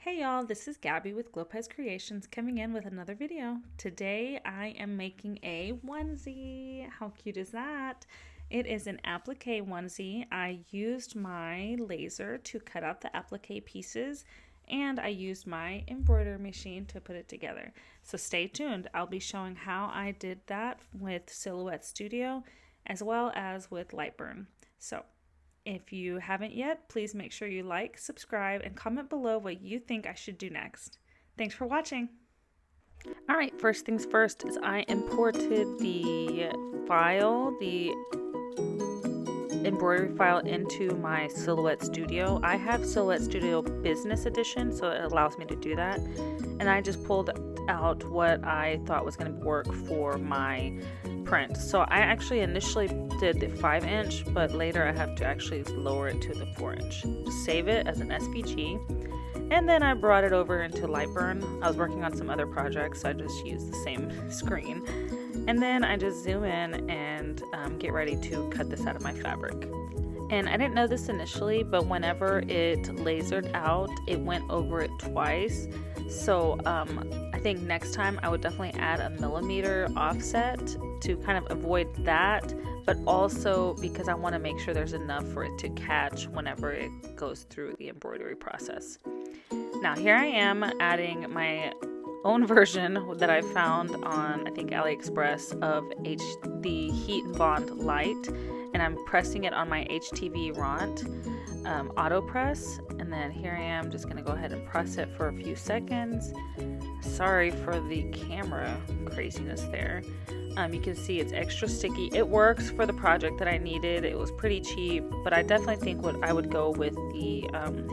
Hey y'all, this is Gabby with Glopez Creations coming in with another video. Today I am making a onesie. How cute is that? It is an applique onesie. I used my laser to cut out the applique pieces and I used my embroidery machine to put it together. So stay tuned. I'll be showing how I did that with Silhouette Studio as well as with Lightburn. So if you haven't yet, please make sure you like, subscribe, and comment below what you think I should do next. Thanks for watching. All right, first things first is I imported the file, the embroidery file into my Silhouette Studio. I have Silhouette Studio Business Edition, so it allows me to do that. And I just pulled out what I thought was going to work for my print. So I actually initially did the 5-inch, but later I have to actually lower it to the 4-inch. Save it as an SVG, and then I brought it over into Lightburn. I was working on some other projects, so I just used the same screen. And then I just zoom in and get ready to cut this out of my fabric. And I didn't know this initially, but whenever it lasered out, it went over it twice. So I think next time I would definitely add a millimeter offset to kind of avoid that, but also because I want to make sure there's enough for it to catch whenever it goes through the embroidery process. Now here I am adding my own version that I found on, I think, AliExpress of the Heat and Bond Light, and I'm pressing it on my HTV Ront auto press, and then here I am just going to go ahead and press it for a few seconds. Sorry for the camera craziness there. You can see it's extra sticky. It works for the project that I needed. It was pretty cheap, but I definitely think I would go with the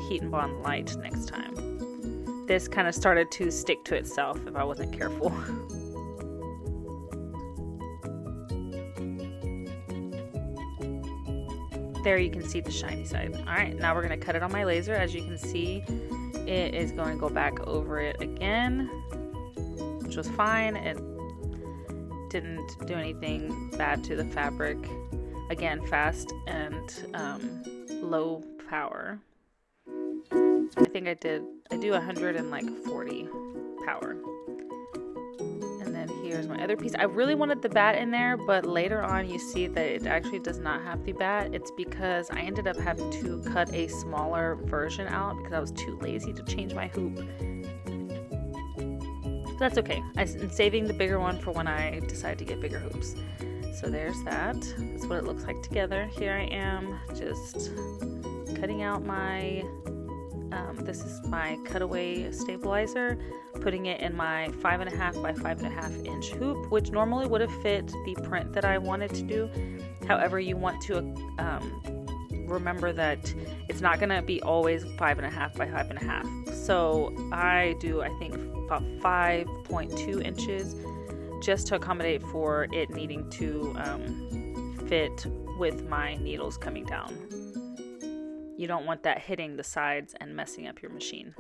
Heat and Bond Light next time. This kind of started to stick to itself if I wasn't careful. There you can see the shiny side. All right, now we're gonna cut it on my laser. As you can see, it is going to go back over it again, which was fine. It didn't do anything bad to the fabric. Again, fast and low power. I think I do 140 power. And then here's my other piece. I really wanted the bat in there, but later on you see that it actually does not have the bat. It's because I ended up having to cut a smaller version out because I was too lazy to change my hoop. But that's okay. I'm saving the bigger one for when I decide to get bigger hoops. So there's that. That's what it looks like together. Here I am just cutting out my this is my cutaway stabilizer, putting it in my 5.5 by 5.5 inch hoop, which normally would have fit the print that I wanted to do. However, you want to remember that it's not going to be always 5.5 by 5.5. So I do, I think, about 5.2 inches just to accommodate for it needing to fit with my needles coming down. You don't want that hitting the sides and messing up your machine.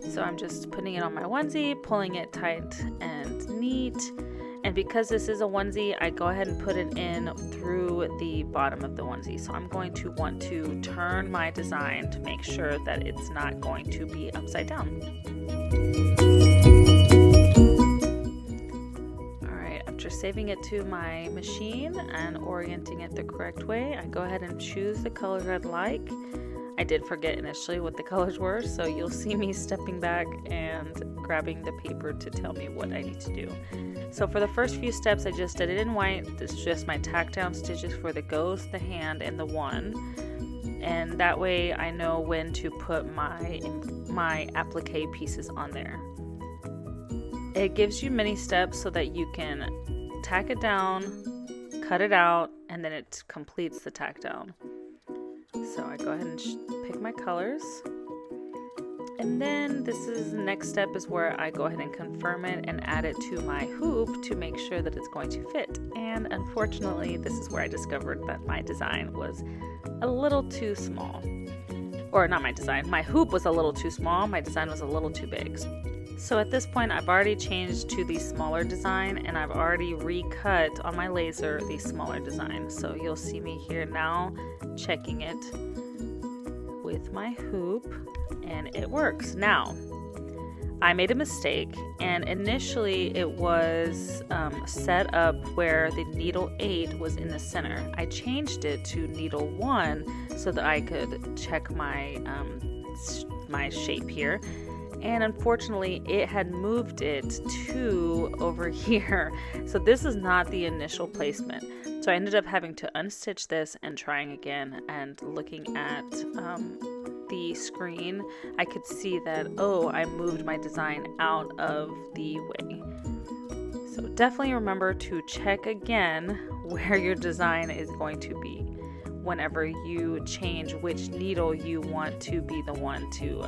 So I'm just putting it on my onesie, pulling it tight and neat. And because this is a onesie, I go ahead and put it in through the bottom of the onesie. So I'm going to want to turn my design to make sure that it's not going to be upside down. After saving it to my machine and orienting it the correct way, I go ahead and choose the colors I'd like. I did forget initially what the colors were, so you'll see me stepping back and grabbing the paper to tell me what I need to do. So for the first few steps, I just did it in white. This is just my tack down stitches for the ghost, the hand, and the one. And that way I know when to put my applique pieces on there. It gives you many steps so that you can tack it down, cut it out, and then it completes the tack down. So I go ahead and pick my colors. And then the next step is where I go ahead and confirm it and add it to my hoop to make sure that it's going to fit. And unfortunately, this is where I discovered that my design was a little too small. Or not my design, my hoop was a little too small, my design was a little too big. So at this point I've already changed to the smaller design, and I've already recut on my laser the smaller design. So you'll see me here now checking it with my hoop, and it works. Now I made a mistake, and initially it was set up where the needle 8 was in the center. I changed it to needle 1 so that I could check my my shape here, and unfortunately it had moved it to over here. So this is not the initial placement. So I ended up having to unstitch this and trying again, and looking at the screen, I could see that, oh, I moved my design out of the way. So definitely remember to check again where your design is going to be whenever you change which needle you want to be the one to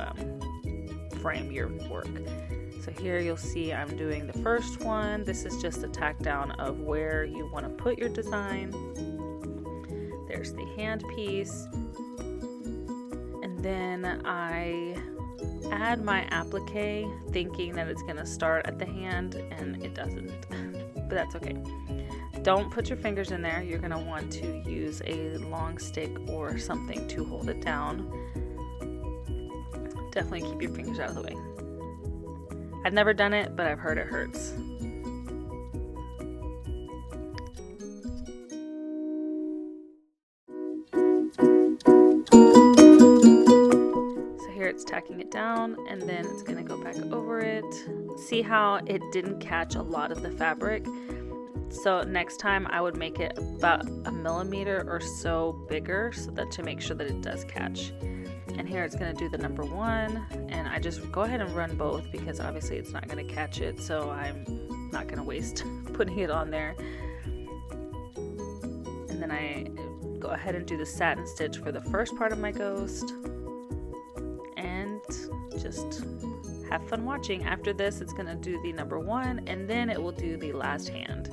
frame your work. So here you'll see I'm doing the first one. This is just a tack down of where you want to put your design. There's the hand piece. And then I add my applique thinking that it's going to start at the hand, and it doesn't. But that's okay. Don't put your fingers in there. You're going to want to use a long stick or something to hold it down. Definitely keep your fingers out of the way. I've never done it, but I've heard it hurts. So here it's tacking it down, and then it's going to go back over it. See how it didn't catch a lot of the fabric? So next time I would make it about 1 millimeter or so bigger, so that to make sure that it does catch. And here it's going to do the number 1, and I just go ahead and run both because obviously it's not going to catch it, so I'm not going to waste putting it on there. And then I go ahead and do the satin stitch for the first part of my ghost, and just have fun watching. After this it's going to do the number 1, and then it will do the last hand.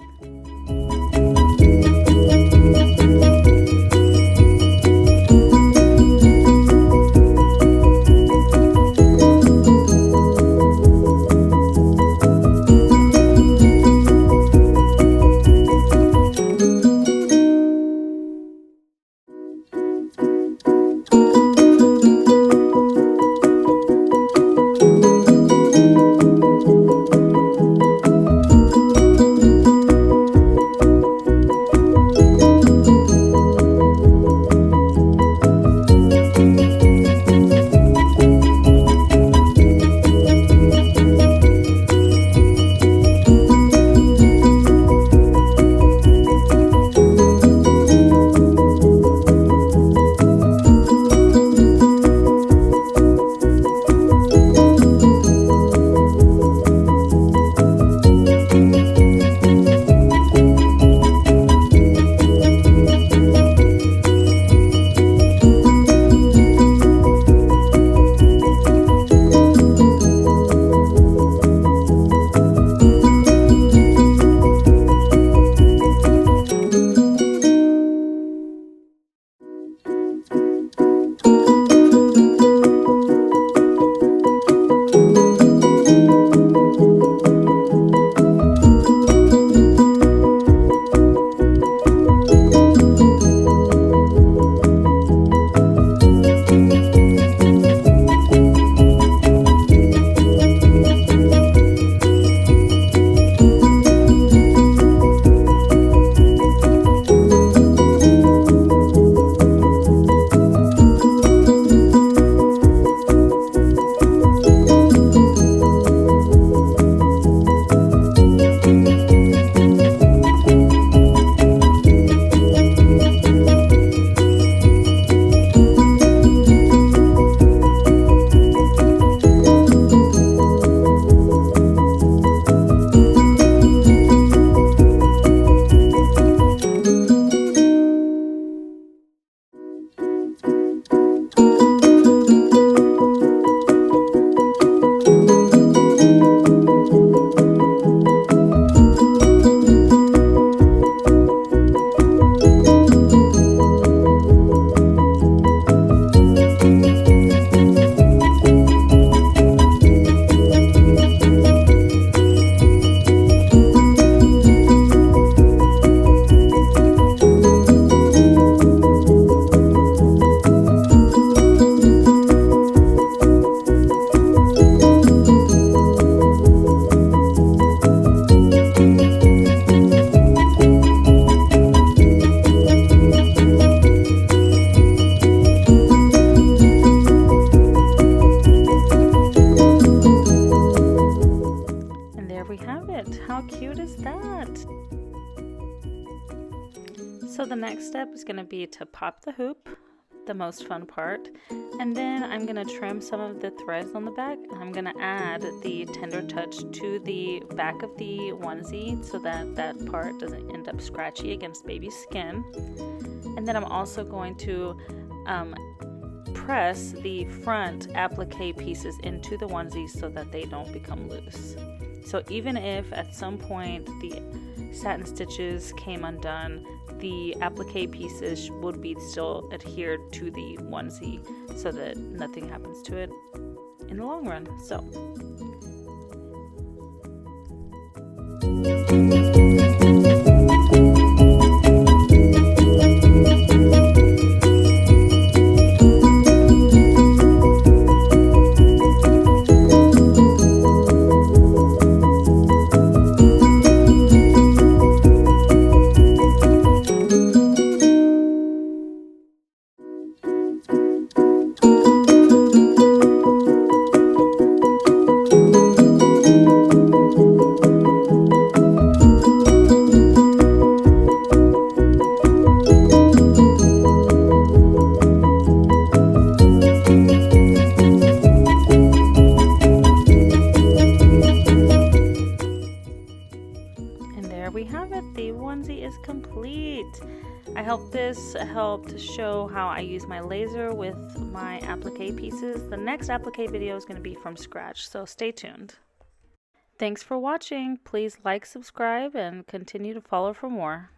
going to be to pop the hoop, the most fun part, and then I'm going to trim some of the threads on the back, and I'm going to add the tender touch to the back of the onesie so that that part doesn't end up scratchy against baby's skin. And then I'm also going to press the front applique pieces into the onesie so that they don't become loose. So even if at some point the satin stitches came undone, the applique pieces would be still adhered to the onesie so that nothing happens to it in the long run. So we have it. The onesie is complete. I hope this helped show how I use my laser with my applique pieces. The next applique video is going to be from scratch, so stay tuned. Thanks for watching. Please like, subscribe, and continue to follow for more.